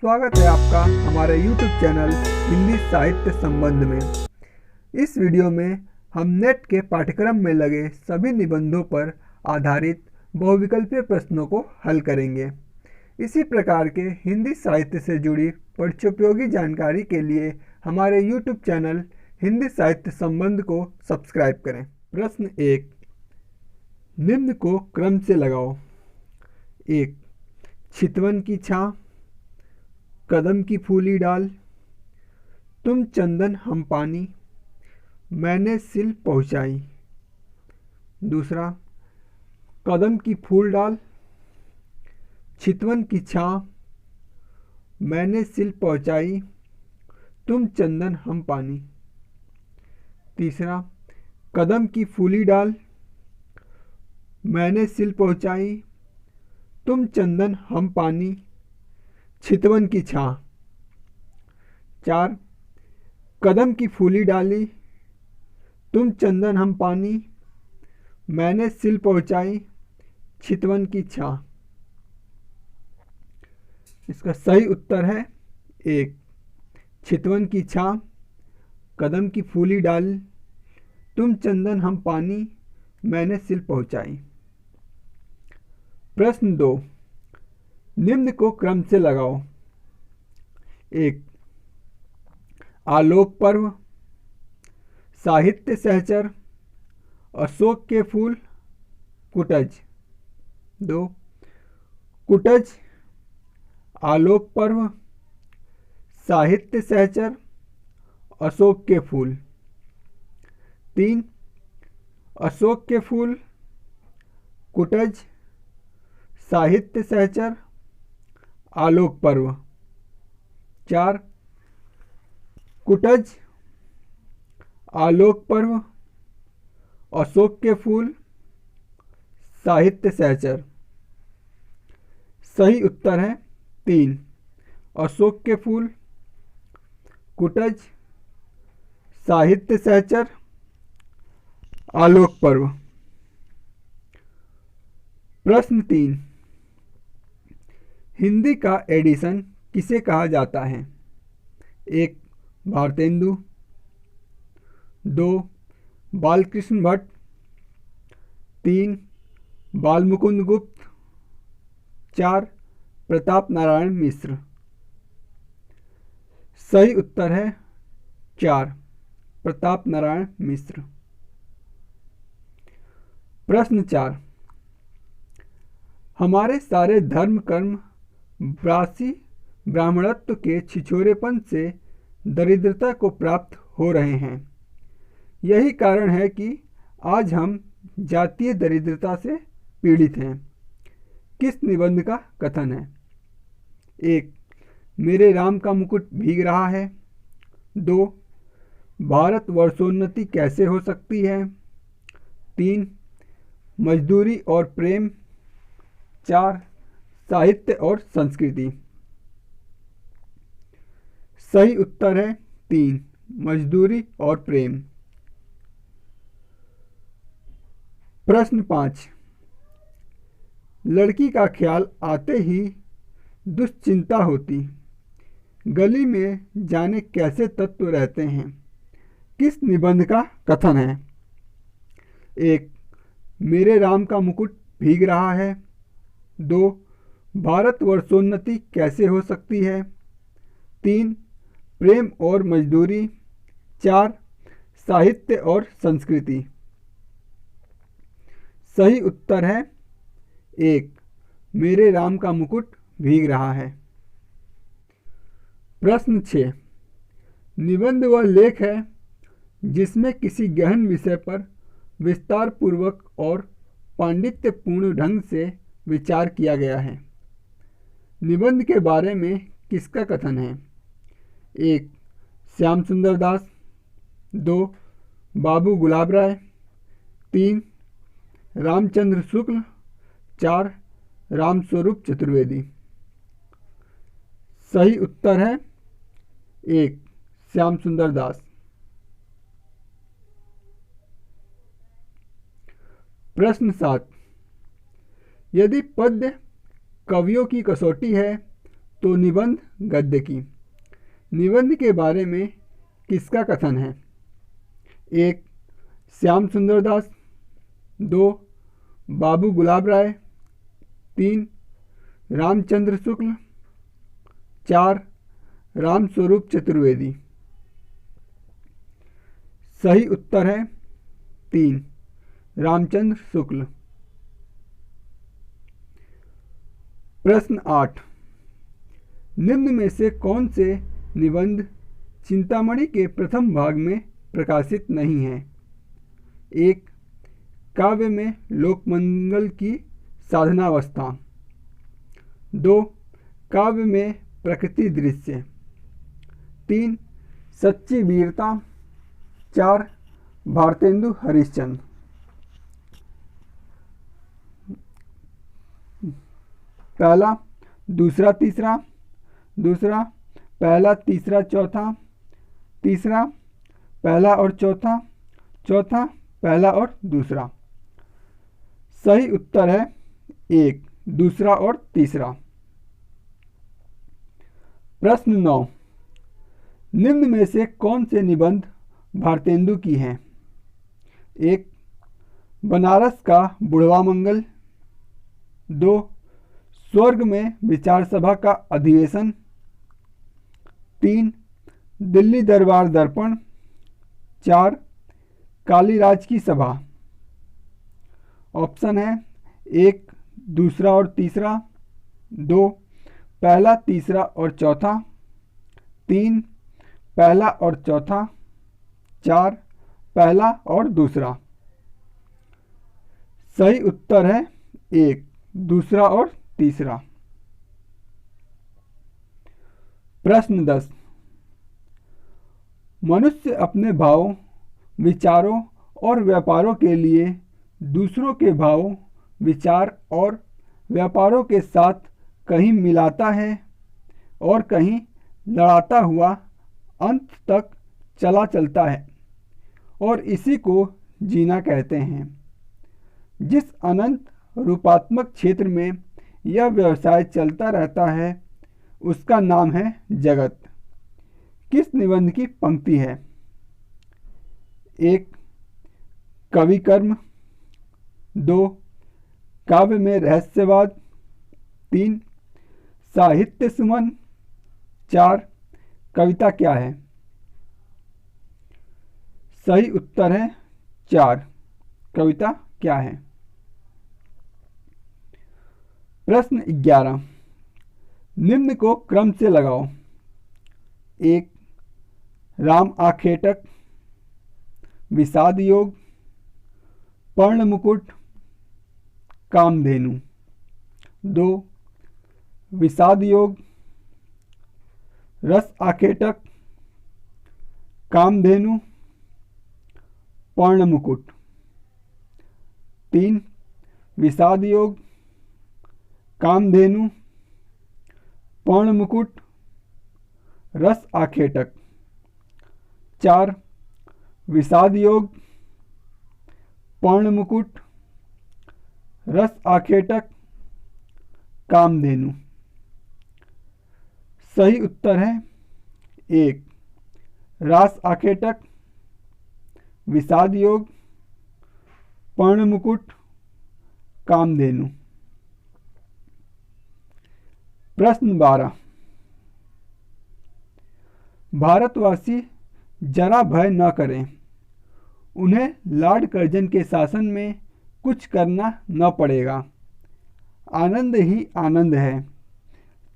स्वागत है आपका हमारे YouTube चैनल हिंदी साहित्य संबंध में। इस वीडियो में हम नेट के पाठ्यक्रम में लगे सभी निबंधों पर आधारित बहुविकल्पीय प्रश्नों को हल करेंगे। इसी प्रकार के हिंदी साहित्य से जुड़ी पठ्योपयोगी जानकारी के लिए हमारे YouTube चैनल हिंदी साहित्य संबंध को सब्सक्राइब करें। प्रश्न 1, निम्न को क्रम से लगाओ। 1, चितवन की छां, कदम की फूली डाल, तुम चंदन हम पानी, मैंने सिल पहुँचाई। दूसरा, कदम की फूल डाल, चितवन की छां, मैंने सिल पहुँचाई, तुम चंदन हम पानी। तीसरा, कदम की फूली डाल, मैंने सिल पहुँचाई, तुम चंदन हम पानी, चितवन की छां। 4, कदम की फूली डाली, तुम चंदन हम पानी, मैंने सिल पहुँचाई, चितवन की छां। इसका सही उत्तर है 1, चितवन की छां, कदम की फूली डाली, तुम चंदन हम पानी, मैंने सिल पहुँचाई। प्रश्न 2, निम्न को क्रम से लगाओ। 1, आलोक पर्व, साहित्य सहचर, अशोक के फूल, कुटज। 2, कुटज, आलोक पर्व, साहित्य सहचर, अशोक के फूल। 3, अशोक के फूल, कुटज, साहित्य सहचर, आलोक पर्व। 4, कुटज, आलोक पर्व, अशोक के फूल, साहित्य सहचर। सही उत्तर है 3, अशोक के फूल, कुटज, साहित्य सहचर, आलोक पर्व। प्रश्न 3, हिंदी का एडिशन किसे कहा जाता है? 1, भारतेंदु। 2, बालकृष्ण भट्ट। 3, बालमुकुंद गुप्त। 4, प्रताप नारायण मिश्र। सही उत्तर है 4, प्रताप नारायण मिश्र। प्रश्न 4, हमारे सारे धर्म कर्म ब्रासी ब्राह्मणत्व के छिछोरेपन से दरिद्रता को प्राप्त हो रहे हैं। यही कारण है कि आज हम जातीय दरिद्रता से पीड़ित हैं। किस निबंध का कथन है? 1, मेरे राम का मुकुट भीग रहा है। 2, भारत वर्षोन्नति कैसे हो सकती है। 3, मजदूरी और प्रेम। 4, साहित्य और संस्कृति। सही उत्तर है 3, मजदूरी और प्रेम। प्रश्न 5, लड़की का ख्याल आते ही दुश्चिंता होती, गली में जाने कैसे तत्व रहते हैं। किस निबंध का कथन है? 1, मेरे राम का मुकुट भीग रहा है। 2, भारत वर्षोन्नति कैसे हो सकती है। 3, प्रेम और मजदूरी। 4, साहित्य और संस्कृति। सही उत्तर है 1, मेरे राम का मुकुट भीग रहा है। प्रश्न 6, निबंध वह लेख है जिसमें किसी गहन विषय पर विस्तार पूर्वक और पांडित्यपूर्ण ढंग से विचार किया गया है। निबंध के बारे में किसका कथन है? 1, श्याम सुंदर दास। 2, बाबू गुलाब राय। 3, रामचंद्र शुक्ल। 4, रामस्वरूप चतुर्वेदी। सही उत्तर है 1, श्याम सुंदर दास। प्रश्न 7, यदि पद्य कवियों की कसौटी है तो निबंध गद्य की। निबंध के बारे में किसका कथन है? 1. श्याम सुंदर दास, 2. बाबू गुलाब राय, 3. रामचंद्र शुक्ल, 4. राम स्वरूप चतुर्वेदी। सही उत्तर है 3. रामचंद्र शुक्ल। प्रश्न 8, निम्न में से कौन से निबंध चिंतामणि के प्रथम भाग में प्रकाशित नहीं है? 1. काव्य में लोकमंगल की साधनावस्था, 2. काव्य में प्रकृति दृश्य, 3. सच्ची वीरता, 4. भारतेंदु हरिश्चंद्र। पहला, दूसरा, तीसरा, दूसरा, पहला, तीसरा, चौथा, तीसरा, पहला और चौथा, चौथा, पहला और दूसरा। सही उत्तर है 1. दूसरा और तीसरा। प्रश्न 9, निम्न में से कौन से निबंध भारतेंदु की हैं? 1. बनारस का बुढ़वा मंगल, 2. स्वर्ग में विचार सभा का अधिवेशन, 3. दिल्ली दरबार दर्पण, 4. कालीराज की सभा। ऑप्शन है 1. दूसरा और तीसरा, 2. पहला, तीसरा और चौथा, 3. पहला और चौथा, 4. पहला और दूसरा। सही उत्तर है 1. दूसरा और तीसरा। प्रश्न 10, मनुष्य अपने भावों, विचारों और व्यापारों के लिए दूसरों के भावों, विचार और व्यापारों के साथ कहीं मिलाता है और कहीं लड़ाता हुआ अंत तक चलता है और इसी को जीना कहते हैं। जिस अनंत रूपात्मक क्षेत्र में यह व्यवसाय चलता रहता है उसका नाम है जगत। किस निबंध की पंक्ति है? 1. कवि कर्म, 2. काव्य में रहस्यवाद, 3. साहित्य सुमन, 4. कविता क्या है? सही उत्तर है 4. कविता क्या है? प्रश्न 11, निम्न को क्रम से लगाओ। 1. राम आखेटक, विषाद योग, पर्ण मुकुट, कामधेनु। 2. विषाद योग, रस आखेटक, कामधेनु, पर्ण मुकुट। 3. विषाद योग, कामधेनु, पर्ण मुकुट, रस आखेटक। 4. विषाद योग, पर्ण मुकुट, रस आखेटक, कामधेनु। सही उत्तर है 1. रास आखेटक, विषाद योग, पर्ण मुकुट, कामधेनु। प्रश्न 12, भारतवासी जरा भय न करें, उन्हें लॉर्ड कर्जन के शासन में कुछ करना न पड़ेगा। आनंद ही आनंद है,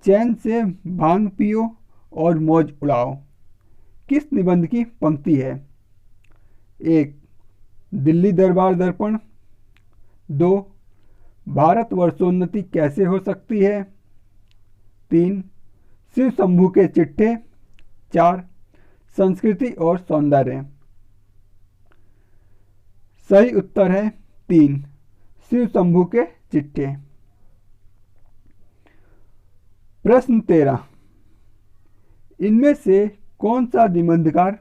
चैन से भांग पियो और मौज उड़ाओ। किस निबंध की पंक्ति है? 1. दिल्ली दरबार दर्पण, 2. भारत वर्षोन्नति कैसे हो सकती है, 3. शिव शंभू के चिट्ठे, 4. संस्कृति और सौंदर्य। सही उत्तर है 3. शिव शंभू के चिट्ठे। प्रश्न 13, इनमें से कौन सा निबंधकार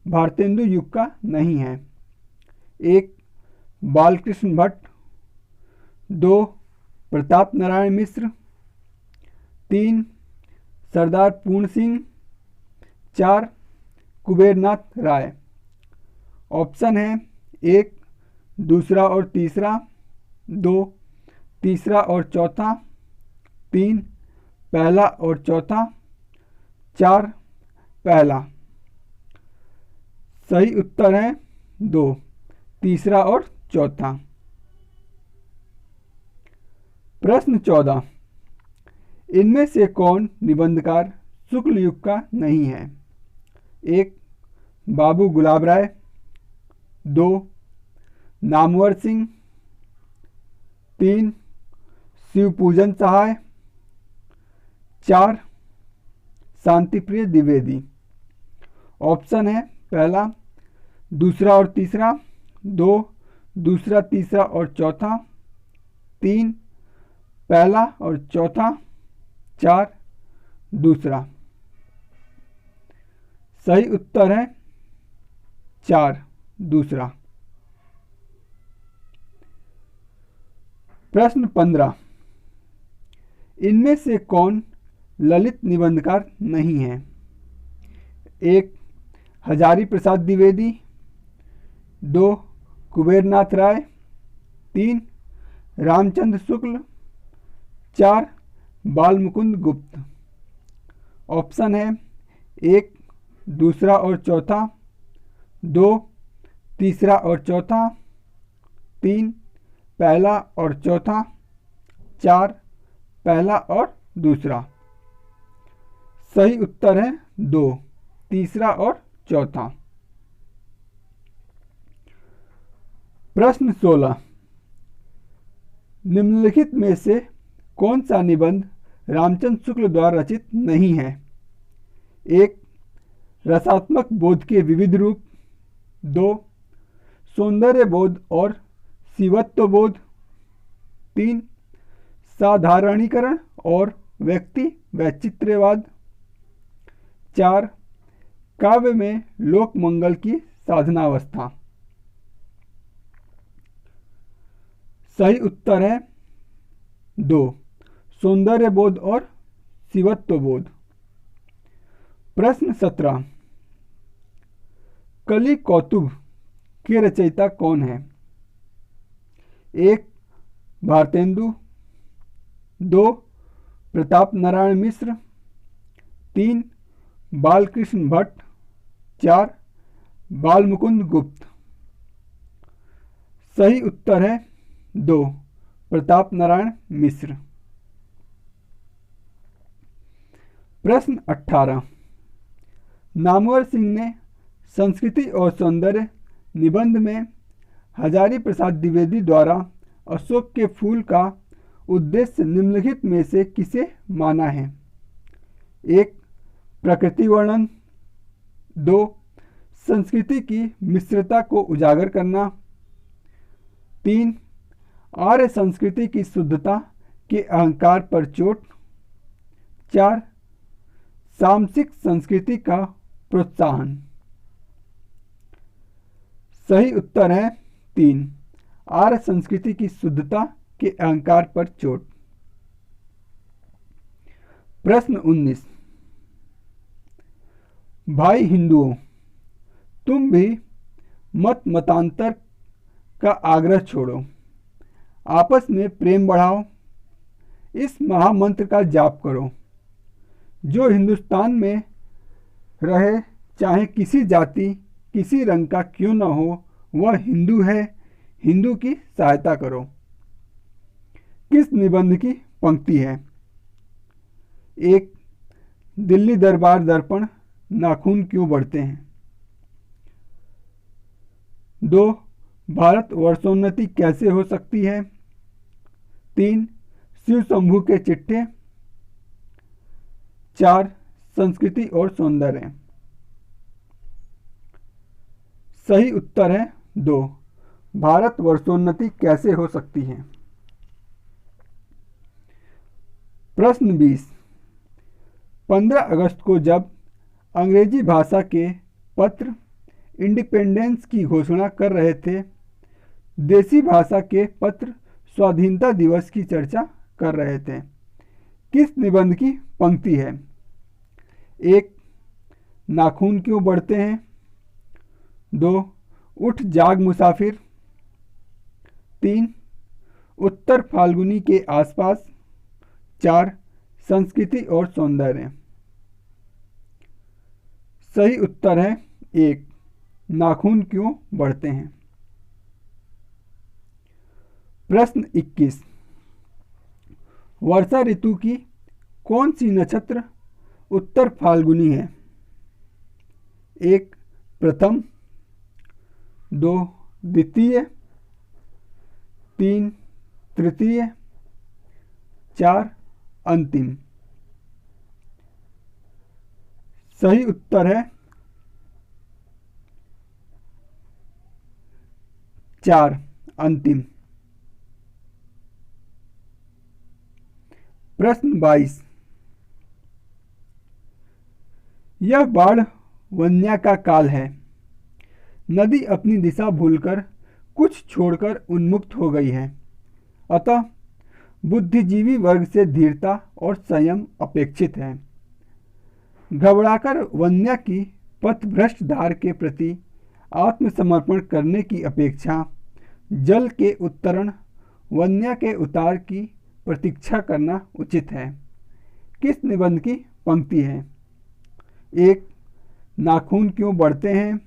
भारतेंदु युग का नहीं है? 1. बालकृष्ण भट्ट, 2. प्रताप नारायण मिश्र, 3. सरदार पूर्ण सिंह, 4 कुबेरनाथ राय। ऑप्शन है 1 दूसरा और तीसरा, 2 तीसरा और चौथा, 3 पहला और चौथा, 4 पहला। सही उत्तर है 2 तीसरा और चौथा। प्रश्न 14, इनमें से कौन निबंधकार शुक्ल युग का नहीं है? 1 बाबू गुलाब राय, 2 नामवर सिंह, 3 शिवपूजन सहाय, 4 शांतिप्रिय द्विवेदी। ऑप्शन है पहला दूसरा और तीसरा, 2 दूसरा तीसरा और चौथा, 3 पहला और चौथा, 4 दूसरा। सही उत्तर है 4 दूसरा। प्रश्न 15, इनमें से कौन ललित निबंधकार नहीं है? 1 हजारी प्रसाद द्विवेदी, 2 कुबेरनाथ राय, 3 रामचंद्र शुक्ल, 4 बालमुकुंद गुप्त। ऑप्शन है 1 दूसरा और चौथा, 2 तीसरा और चौथा, 3 पहला और चौथा, 4 पहला और दूसरा। सही उत्तर है 2 तीसरा और चौथा। प्रश्न 16, निम्नलिखित में से कौन सा निबंध रामचंद्र शुक्ल द्वारा रचित नहीं है? 1 रसात्मक बोध के विविध रूप, 2 सौंदर्य बोध और शिवत्व बोध, 3 साधारणीकरण और व्यक्ति वैचित्र्यवाद, 4 काव्य में लोक मंगल की साधनावस्था। सही उत्तर है 2 सौंदर्य बोध और शिवत्व बोध। प्रश्न 17, कलि कौतुभ के रचयिता कौन है? 1 भारतेंदु, 2 प्रताप नारायण मिश्र, 3 बालकृष्ण भट्ट, 4 बालमुकुंद गुप्त। सही उत्तर है 2 प्रताप नारायण मिश्र। प्रश्न 18, नामवर सिंह ने संस्कृति और सौंदर्य निबंध में हजारी प्रसाद द्विवेदी द्वारा अशोक के फूल का उद्देश्य निम्नलिखित में से किसे माना है? 1 प्रकृति वर्णन, 2 संस्कृति की मिश्रता को उजागर करना, 3 आर्य संस्कृति की शुद्धता के अहंकार पर चोट, 4 सामसिक संस्कृति का प्रोत्साहन। सही उत्तर है 3 आर्य संस्कृति की शुद्धता के अहंकार पर चोट। प्रश्न 19, भाई हिंदुओं, तुम भी मत मतांतर का आग्रह छोड़ो, आपस में प्रेम बढ़ाओ, इस महामंत्र का जाप करो। जो हिंदुस्तान में रहे, चाहे किसी जाति किसी रंग का क्यों न हो, वह हिंदू है, हिंदू की सहायता करो। किस निबंध की पंक्ति है? 1 दिल्ली दरबार दर्पण नाखून क्यों बढ़ते हैं, 2 भारत वर्षोन्नति कैसे हो सकती है, 3 शिव शंभू के चिट्ठे, 4 संस्कृति और सौंदर्य। सही उत्तर है 2 भारत वर्षोन्नति कैसे हो सकती है। प्रश्न 20, 15 अगस्त को जब अंग्रेजी भाषा के पत्र इंडिपेंडेंस की घोषणा कर रहे थे, देसी भाषा के पत्र स्वाधीनता दिवस की चर्चा कर रहे थे। किस निबंध की पंक्ति है? 1. नाखून क्यों बढ़ते हैं? 2. उठ जाग मुसाफिर। 3. उत्तर फाल्गुनी के आसपास। 4. संस्कृति और सौंदर्य। सही उत्तर है 1. नाखून क्यों बढ़ते हैं। प्रश्न 21. वर्षा ऋतु की कौन सी नक्षत्र उत्तर फाल्गुनी है? 1. प्रथम। 2. द्वितीय। 3. तृतीय। 4. अंतिम। सही उत्तर है 4. अंतिम। प्रश्न 22. यह बाढ़ वन्या का काल है। नदी अपनी दिशा भूलकर कुछ छोड़कर उन्मुक्त हो गई है, अतः बुद्धिजीवी वर्ग से धीरता और संयम अपेक्षित है। घबराकर वन्या की पथभ्रष्ट धार के प्रति आत्मसमर्पण करने की अपेक्षा जल के उत्तरण वन्या के उतार की प्रतीक्षा करना उचित है। किस निबंध की पंक्ति है? 1. नाखून क्यों बढ़ते हैं?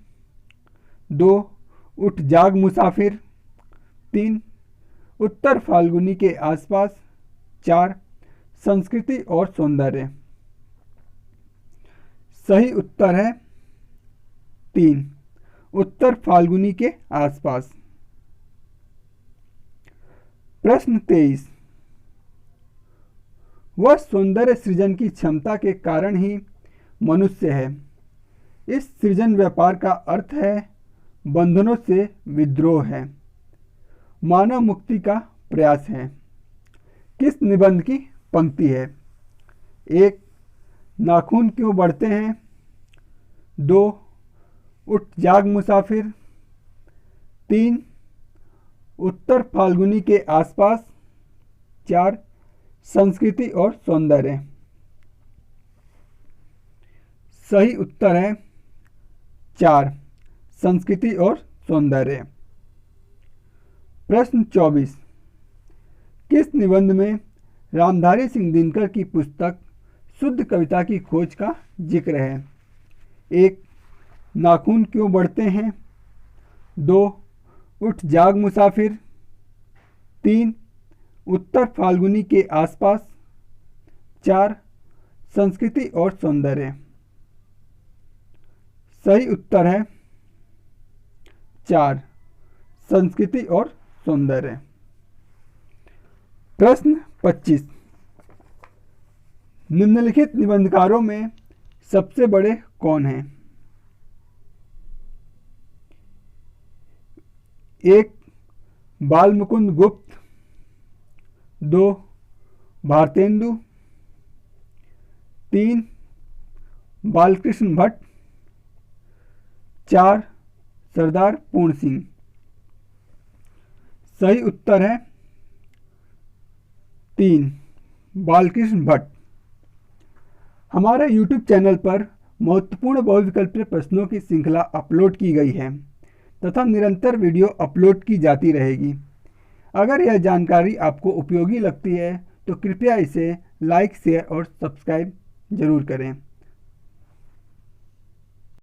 2. उठ जाग मुसाफिर। 3. उत्तर फाल्गुनी के आसपास। 4. संस्कृति और सौंदर्य। सही उत्तर है 3. उत्तर फाल्गुनी के आसपास। प्रश्न 23. वह सौंदर्य सृजन की क्षमता के कारण ही मनुष्य है। इस सृजन व्यापार का अर्थ है बंधनों से विद्रोह है, मानव मुक्ति का प्रयास है। किस निबंध की पंक्ति है? 1. नाखून क्यों बढ़ते हैं? 2. उठ जाग मुसाफिर। 3. उत्तर फाल्गुनी के आसपास। 4. संस्कृति और सौंदर्य। सही उत्तर है 4. संस्कृति और सौंदर्य। प्रश्न 24. किस निबंध में रामधारी सिंह दिनकर की पुस्तक शुद्ध कविता की खोज का जिक्र है? 1. नाखून क्यों बढ़ते हैं? 2. उठ जाग मुसाफिर। 3. उत्तर फाल्गुनी के आसपास। 4. संस्कृति और सौंदर्य। सही उत्तर है 4. संस्कृति और सौंदर्य। प्रश्न 25. निम्नलिखित निबंधकारों में सबसे बड़े कौन हैं? 1. बालमुकुंद गुप्त। 2. भारतेंदु। 3. बालकृष्ण भट्ट। 4. सरदार पूर्ण सिंह। सही उत्तर है 3. बालकृष्ण भट्ट। हमारे YouTube चैनल पर महत्वपूर्ण बहुविकल्पीय प्रश्नों की श्रृंखला अपलोड की गई है तथा निरंतर वीडियो अपलोड की जाती रहेगी। अगर यह जानकारी आपको उपयोगी लगती है तो कृपया इसे लाइक, शेयर और सब्सक्राइब जरूर करें।